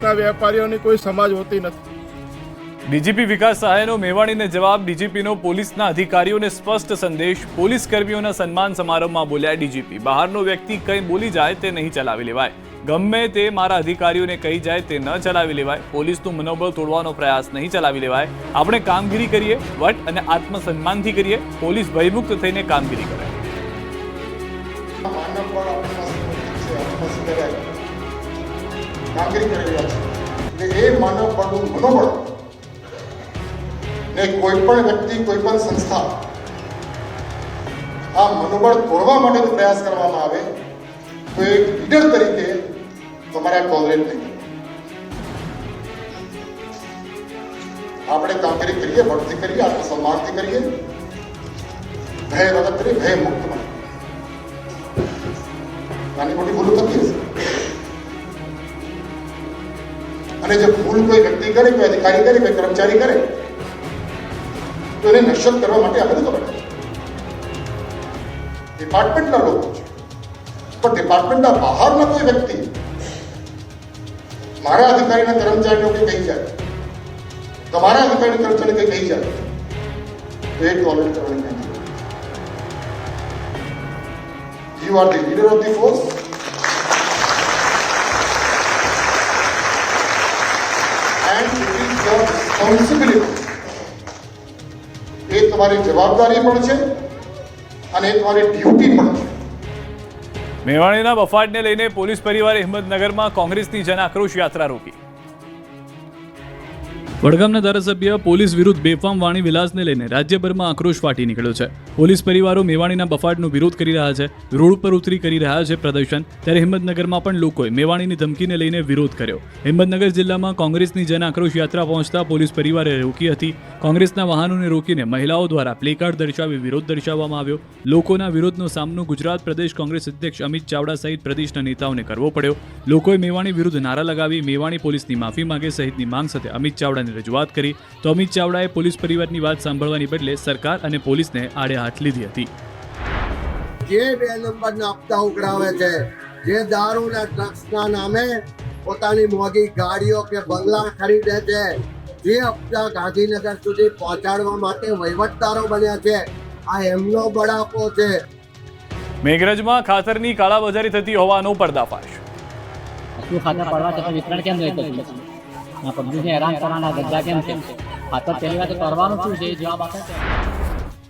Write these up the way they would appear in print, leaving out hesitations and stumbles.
વેપારીઓની કોઈ સમજ હોતી નથી. ડીજીપી વિકાસ સહાયનો મેવાણીને જવાબ. ડીજીપીનો પોલીસના અધિકારીઓને સ્પષ્ટ સંદેશ. પોલીસ કર્મીઓના સન્માન સમારોહમાં બોલ્યા ડીજીપી. બહારનો વ્યક્તિ કંઈ બોલી જાય તે નહીં ચલાવી લેવાય. ગમે તે મારા અધિકારીઓને કહી જાય તે ન ચલાવી લેવાય. પોલીસનું મનોબળ તોડવાનો પ્રયાસ નહીં ચલાવી લેવાય. આપણે કામગીરી કરીએ વટ અને આત્મસન્માનથી કરીએ. પોલીસ ભયમુક્ત થઈને કામગીરી કરે. કામગીરી કરી રહ્યા છે એટલે એ માનવ બળનું મનોબળ ને કોઈ પણ વ્યક્તિ કોઈ પણ સંસ્થા આ મનોબળ તોડવા માટે પ્રયાસ કરવામાં આવે તો એક લીડર તરીકે તમારે ટોલરેટ નહીં કરવું. આપણે કામગીરી કરીએ, બળથી કરીએ, આત્મસન્માનથી કરીએ, ભય વગર કરીએ, ભય મુક્ત બને. નાની મોટી ભૂલો થતી હશે અને જો ભૂલ કોઈ વ્યક્તિ કરે, કોઈ અધિકારી કરે, કોઈ કર્મચારી કરે તો એને નશ્વર કરવા માટે આપણે તો બેઠા ડિપાર્ટમેન્ટના લોકો છે, પણ ડિપાર્ટમેન્ટના બહારના કોઈ વ્યક્તિ મારા અધિકારીના કર્મચારીઓ કંઈ કહી જાય, તમારા અધિકારી કર્મચારી કંઈ કહી જાય તો એ ટોલરેટ કરવાની નથી. You are the leader of the force. એ તમારી જવાબદારી પણ છે અને એ તમારી ડ્યુટી પણ છે. મેવાણીના બફાટને લઈને પોલીસ પરિવારે હિંમતનગરમાં કોંગ્રેસની જન આક્રોશ યાત્રા રોકી. વડગામના ધારાસભ્ય પોલીસ વિરુદ્ધ બેફામ વાણી વિલાસને લઈને રાજ્યભરમાં આક્રોશ ફાટી નીકળ્યો છે. પોલીસ પરિવારો મેવાણીના બફાટનો વિરોધ કરી રહ્યા છે, રોડ પર ઉતરી કરી રહ્યા છે પ્રદર્શન. ત્યારે હિંમતનગરમાં પણ લોકોએ મેવાણીની ધમકીને લઈને વિરોધ કર્યો. હિંમતનગર જિલ્લામાં કોંગ્રેસની જન આક્રોશ યાત્રા પહોંચતા પોલીસ પરિવારે રોકી હતી. કોંગ્રેસના વાહનોને રોકીને મહિલાઓ દ્વારા પ્લેકાર્ડ દર્શાવી વિરોધ દર્શાવવામાં આવ્યો. લોકોના વિરોધનો સામનો ગુજરાત પ્રદેશ કોંગ્રેસ અધ્યક્ષ અમિત ચાવડા સહિત પ્રદેશના નેતાઓને કરવો પડ્યો. લોકોએ મેવાણી વિરુદ્ધ નારા લગાવી મેવાણી પોલીસની માફી માંગે સહિતની માંગ સાથે અમિત ચાવડાને રજૂઆત કરી. તો અમિત ચાવડાએ પોલીસ પરિવારની વાત સાંભળવાની બદલે સરકાર અને પોલીસને આડે હાથ લીધી હતી. જે 2 નંબરના હપ્તા ઉઘરાવે છે, જે દારૂના ડ્રગ્સના નામે પોતાની મોંઘી ગાડીઓ કે બંગલા ખરીદે છે, જે હપ્તા ગાંધીનગર સુધી પહોંચાડવા માટે વહીવટદારો બન્યા છે, આ એમનો બળાપો છે. મેઘરજમાં ખાતરની કાળાબજારી થતી હોવાનો પર્દાફાશ. ખાતર પડવા છતાં વિતરણ કેમ નહીં થતું? પબ્લિકને હેરાન કરવાના ગદ્દા કેમ છે? ખાતર પહેલી વાત કરવાનું શું છે જવાબ આપે છે.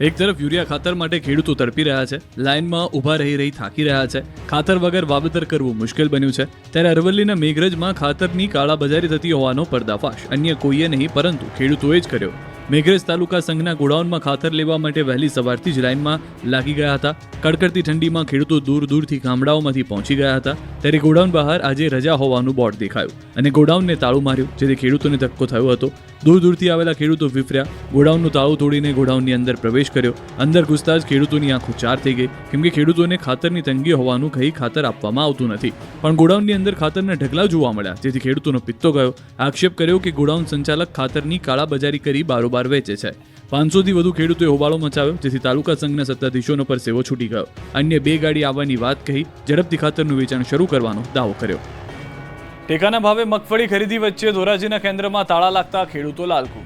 એક તરફ યુરિયા ખાતર માટે ખેડૂતો તડપી રહ્યા છે, લાઇનમાં ઊભા રહી થાકી રહ્યા છે. ખાતર વગર વાવેતર કરવું મુશ્કેલ બન્યું છે. ત્યારે અરવલ્લીના મેઘરજમાં ખાતરની કાળાબજારી થતી હોવાનો પર્દાફાશ અન્ય કોઈએ નહીં પરંતુ ખેડૂતોએ જ કર્યો. મેઘરજ તાલુકા સંઘના ગોડાઉનમાં ખાતર લેવા માટે વહેલી સવારથી જ લાઇનમાં લાગી ગયા હતા. કડકડતી ઠંડીમાં ખેડૂતો દૂર દૂરથી ગામડાઓમાંથી પહોંચી ગયા હતા. ત્યારે ગોડાઉન બહાર આજે રજા હોવાનું બોર્ડ દેખાયું અને ગોડાઉનને તાળું માર્યું, જેથી ખેડૂતોને ધક્કો થયો હતો. દૂર દૂરથી આવેલા ખેડૂતો વિફર્યા. ગોડાઉનનું તાળું તોડીને ગોડાઉનની અંદર પ્રવેશ કર્યો. અંદર ઘૂસતા જ ખેડૂતોની આંખો ચાર થઈ ગઈ, કેમ કે ખેડૂતોને ખાતરની તંગી હોવાનું કહી ખાતર આપવામાં આવતું નથી. પણ ગોડાઉનની અંદર ખાતરના ઢગલા જોવા મળ્યા, જેથી ખેડૂતોનો પિત્તો ગયો. આક્ષેપ કર્યો કે ગોડાઉન સંચાલક ખાતરની કાળાબજારી કરી બારોબાર વેચે છે. 500થી વધુ ખેડૂતોએ હોબાળો મચાવ્યો, જેથી તાલુકા સંઘના સત્તાધીશોનો પરસેવો છૂટી ગયો. અન્ય 2 ગાડી આવવાની વાત કહી ઝડપથી ખાતરનું વેચાણ શરૂ કરવાનો દાવો કર્યો. ટેકાના ભાવે મગફળી ખરીદી વચ્ચે ધોરાજીના કેન્દ્રમાં તાળા લાગતા ખેડૂતો લાલકુ.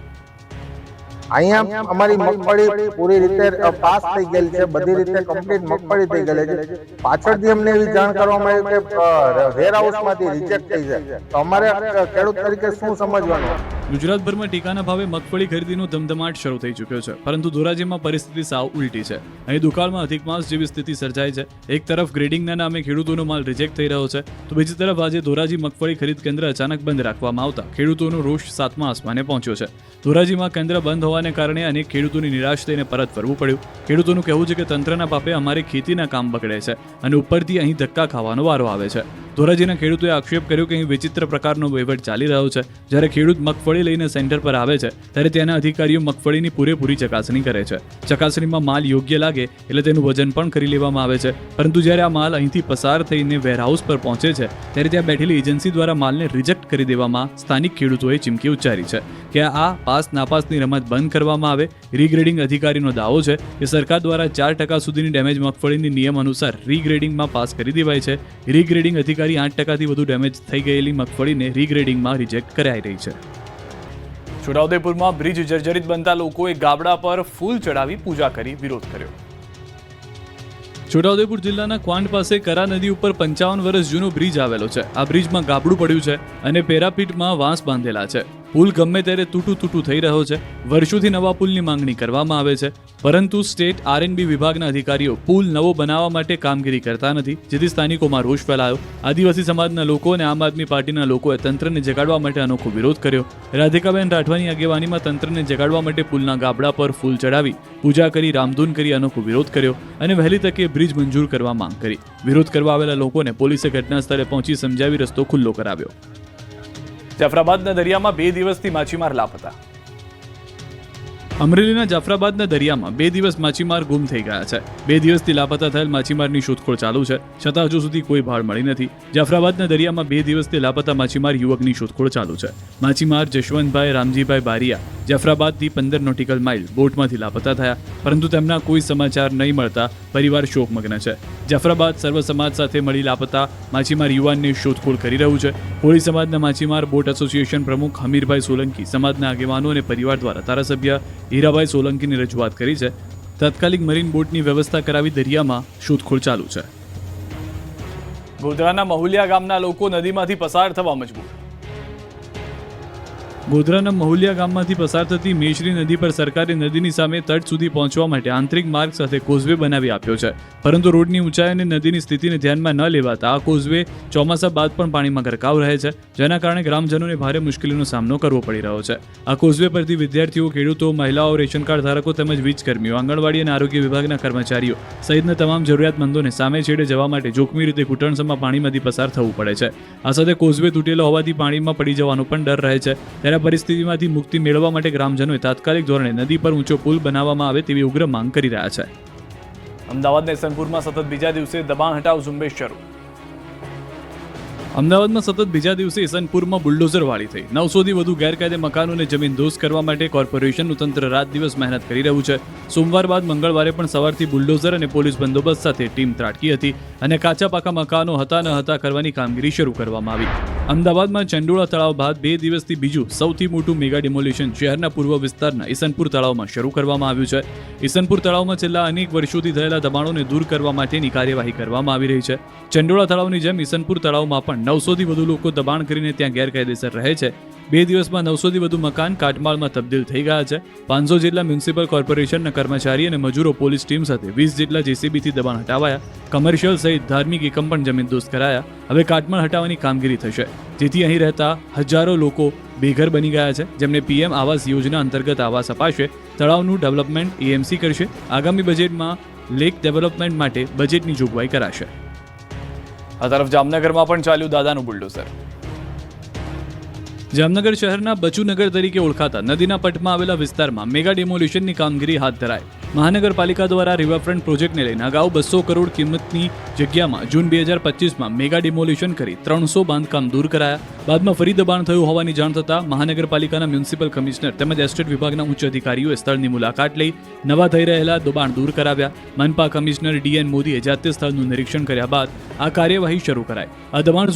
અહીંયા અમારી મગફળી પૂરી રીતે પાસ થઈ ગયેલી છે, બધી રીતે કમ્પ્લીટ મગફળી થઈ ગયેલી છે. પાછળથી અમને એવી જાણ કરવામાં આવી કે વેરહાઉસમાંથી રિજેક્ટ થઈ જાય, તો અમારે ખેડૂત તરીકે શું સમજવાનું? ગુજરાતભરમાં ટેકાના ભાવે મગફળી ખરીદીનો ધમધમાટ શરૂ થઈ ચૂક્યો છે, પરંતુ ધોરાજીમાં પરિસ્થિતિ સાવ ઉલટી છે. અહીં દુકાળમાં અધિક માસ જેવી સ્થિતિ સર્જાય છે. એક તરફ ગ્રેડિંગના નામે ખેડૂતોનો માલ રિજેક્ટ થઈ રહ્યો છે, તો બીજી તરફ આજે ધોરાજી મગફળી ખરીદ કેન્દ્ર અચાનક બંધ રાખવામાં આવતા ખેડૂતોનો રોષ 7મા આસમાને પહોંચ્યો છે. ધોરાજીમાં કેન્દ્ર બંધ હોવાને કારણે અનેક ખેડૂતોની નિરાશ થઈને પરત ફરવું પડ્યું. ખેડૂતોનું કહેવું છે કે તંત્રના પાપે અમારી ખેતીના કામ બગડે છે અને ઉપરથી અહીં ધક્કા ખાવાનો વારો આવે છે. ધોરાજીના ખેડૂતોએ આક્ષેપ કર્યો કે અહીં વિચિત્ર પ્રકારનો વહીવટ ચાલી રહ્યો છે. જ્યારે ખેડૂત મગફળી લઈને સેન્ટર પર આવે છે ત્યારે ત્યાંના અધિકારીઓ મગફળીની પૂરેપૂરી ચકાસણી કરે છે. ચકાસણીમાં માલ યોગ્ય લાગે એટલે તેનું વજન પણ કરી લેવામાં આવે છે, પરંતુ જ્યારે આ માલ અહીંથી પસાર થઈને વેરહાઉસ પર પહોંચે છે ત્યારે ત્યાં બેઠેલી એજન્સી દ્વારા માલને રિજેક્ટ કરી દેવામાં સ્થાનિક ખેડૂતોએ ચીમકી ઉચ્ચારી છે કે આ પાસ નાપાસની રમત બંધ કરવામાં આવે. રીગ્રેડિંગ અધિકારીનો દાવો છે કે સરકાર દ્વારા 4% સુધીની ડેમેજ મગફળીની નિયમ અનુસાર રીગ્રેડિંગમાં પાસ કરી દેવાય છે. રીગ્રેડિંગ અધિકારી અધિકારી 8%થી વધુ ડેમેજ થઈ ગયેલી મગફળીને રીગ્રેડિંગમાં રિજેક્ટ કરાઈ રહી છે. છોટાઉદેપુરમાં બ્રિજ જર્જરિત બનતા લોકોએ ગાબડા પર ફૂલ ચડાવી પૂજા કરી વિરોધ કર્યો. છોટાઉદેપુર જિલ્લાના ક્વાંટ પાસે કરા નદી ઉપર 55 વર્ષ જૂનો બ્રિજ આવેલો છે. આ બ્રિજમાં ગાબડું પડ્યું છે અને પેરાપીટમાં વાંસ બાંધેલા છે. પુલ ગમે ત્યારે તૂટું થઈ રહ્યો છે. વર્ષોથી નવા પુલની માંગણી કરવામાં આવે છે, પરંતુ સ્ટેટ આરએનબી વિભાગના અધિકારીઓ પુલ નવો બનાવવા માટે કામગીરી કરતા નથી, જેથી સ્થાનિકોમાં રોષ ફેલાયો. આદિવાસી સમાજના લોકો અને આમ આદમી પાર્ટીના લોકોએ તંત્રને જગાડવા માટે અનોખો વિરોધ કર્યો. રાધિકાબેન રાઠવાની આગેવાનીમાં તંત્રને જગાડવા માટે પુલના ગાબડા પર ફૂલ ચડાવી પૂજા કરી રામધૂન કરી અનોખો વિરોધ કર્યો અને વહેલી તકે બ્રિજ મંજૂર કરવા માંગ કરી. વિરોધ કરવા આવેલા લોકોને પોલીસે ઘટના સ્થળે પહોંચી સમજાવી રસ્તો ખુલ્લો કરાવ્યો. જાફરાબાદના દરિયામાં 2 દિવસથી માછીમાર લાપતા. અમરેલીના જાફરાબાદના દરિયામાં 2 દિવસ માછીમાર ગુમ થઈ ગયા છે. 2 દિવસથી લાપતા થયેલ માછીમારની શોધખોળ ચાલુ છે, છતાં હજુ સુધી કોઈ ભાળ મળી નથી. જાફરાબાદના દરિયામાં 2 દિવસથી લાપતા માછીમાર યુવકની શોધખોળ ચાલુ છે. માછીમાર જશવંતભાઈ રામજીભાઈ બારિયા જાફરાબાદથી 15 નોટિકલ માઇલ બોટમાંથી લાપતા થયા, પરંતુ તેમના કોઈ સમાચાર નહીં મળતા પરિવાર શોકમગ્ન છે. જાફરાબાદ સર્વ સમાજ સાથે મળી લાપતા માછીમાર યુવાનની શોધખોળ કરી રહ્યું છે. કોળી સમાજના માછીમાર બોટ એસોસિએશન પ્રમુખ હમીરભાઈ સોલંકી સમાજના આગેવાનો અને પરિવાર દ્વારા ધારાસભ્ય હીરાભાઈ સોલંકીની રજૂઆત કરી છે. તાત્કાલિક મરીન બોટની વ્યવસ્થા કરાવી દરિયામાં શોધખોળ ચાલુ છે. ગોધરાના મહુલિયા ગામના લોકો નદીમાંથી પસાર થવા મજબૂર. ગોધરાના મહુલિયા ગામમાંથી પસાર થતી મેશરી નદી પર સરકારે નદીની સામે તટ સુધી પહોંચવા માટે આંતરિક માર્ગ સાથે કોઝવે બનાવી આપ્યો છે, પરંતુ રોડની ઊંચાઈ અને નદીની સ્થિતિને ધ્યાનમાં ન લેવાતા આ કોઝવે ચોમાસા બાદ પણ પાણીમાં ગરકાવ રહે છે, જેના કારણે ગ્રામજનોને ભારે મુશ્કેલીનો સામનો કરવો પડી રહ્યો છે. આ કોઝવે પરથી વિદ્યાર્થીઓ, ખેડૂતો, મહિલાઓ, રેશન કાર્ડ ધારકો તેમજ વીજકર્મીઓ, આંગણવાડી અને આરોગ્ય વિભાગના કર્મચારીઓ સહિતના તમામ જરૂરિયાતમંદોને સામે છેડે જવા માટે જોખમી રીતે ઘૂંટણસમાં પાણીમાંથી પસાર થવું પડે છે. આ સાથે કોઝવે તૂટેલો હોવાથી પાણીમાં પડી જવાનો પણ ડર રહે છે. પરિસ્થિતિમાંથી મુક્તિ મેળવવા માટે ગ્રામજનોએ તાત્કાલિક ધોરણે નદી પર ઊંચો પુલ બનાવવામાં આવે તેવી ઉગ્ર માંગ કરી રહ્યા છે. અમદાવાદના ઇસનપુરમાં સતત બીજા દિવસે દબાણ હટાવ ઝુંબેશ શરૂ. અમદાવાદમાં સતત બીજા દિવસે ઇસનપુરમાં બુલડોઝર વાળી થઈ. 900થી વધુ ગેરકાયદે મકાનોને જમીનદોસ્ત કરવા માટે કોર્પોરેશનનું તંત્ર રાત દિવસ મહેનત કરી રહ્યું છે. સોમવાર બાદ મંગળવારે પણ સવારથી બુલડોઝર અને પોલીસ બંદોબસ્ત સાથે ટીમ ત્રાટકી હતી અને કાચા પાકા મકાનો હતા ન હતા કરવાની કામગીરી શરૂ કરવામાં આવી. અમદાવાદમાં ચંડોળા તળાવ બાદ 2 દિવસથી બીજું સૌથી મોટું મેગા ડિમોલિશન શહેરના પૂર્વ વિસ્તારના ઇસનપુર તળાવમાં શરૂ કરવામાં આવ્યું છે. ઇસનપુર તળાવમાં છેલ્લા અનેક વર્ષોથી થયેલા દબાણોને દૂર કરવા માટેની કાર્યવાહી કરવામાં આવી રહી છે. ચંડોળા તળાવની જેમ ઇસનપુર તળાવમાં પણ 900થી વધુ લોકો દબાણ કરીને ત્યાં ગેરકાયદેસર રહે છે. 2 દિવસમાં 900થી વધુ મકાન કાટમાળમાં તબદીલ થઈ ગયા છે. 500 જેટલા મ્યુનિસિપલ કોર્પોરેશનના કર્મચારી અને મજૂરો પોલીસ ટીમ સાથે 20 જેટલા જેસીબીથી દબાણ હટાવાયા. કમર્શિયલ સહિત ધાર્મિક એકમ પણ જમીનદોસ્ત કરાયા. હવે કાટમાળ હટાવવાની કામગીરી થશે, જેથી અહીં રહેતા હજારો લોકો બેઘર બની ગયા છે, જેમને પીએમ આવાસ યોજના અંતર્ગત આવાસ અપાશે. તળાવનું ડેવલપમેન્ટ એએમસી કરશે. આગામી બજેટમાં લેક ડેવલપમેન્ટ માટે બજેટની જોગવાઈ કરાશે. આ તરફ જામનગરમાં પણ ચાલ્યું દાદાનું બુલડોઝર. જામનગર શહેરના બચુનગર તરીકે ઓળખાતા નદીના પટમાં આવેલા વિસ્તારમાં મેગા ડિમોલિશનની કામગીરી હાથ ધરાઈ. મહાનગરપાલિકા દ્વારા રિવરફ્રન્ટ પ્રોજેક્ટને લઈને અગાઉ 200 કરોડ કિંમતની જગ્યામાં જૂન 2025માં મેગા ડિમોલિશન કરી 300 બાંધકામ દૂર કરાયા. બાદમાં ફરી દબાણ થયું હોવાની જાણ થતાં મહાનગરપાલિકાના મ્યુનિસિપલ કમિશનર તેમજ એસ્ટેટ વિભાગના ઉચ્ચ અધિકારીઓએ સ્થળની મુલાકાત લઈ નવા થઈ રહેલા દબાણ દૂર કરાવ્યા. મનપા કમિશનર ડીએન મોદીએ જાતે સ્થળનું નિરીક્ષણ કર્યા બાદ આ કાર્યવાહી શરૂ કરાઈ. આ દબાણ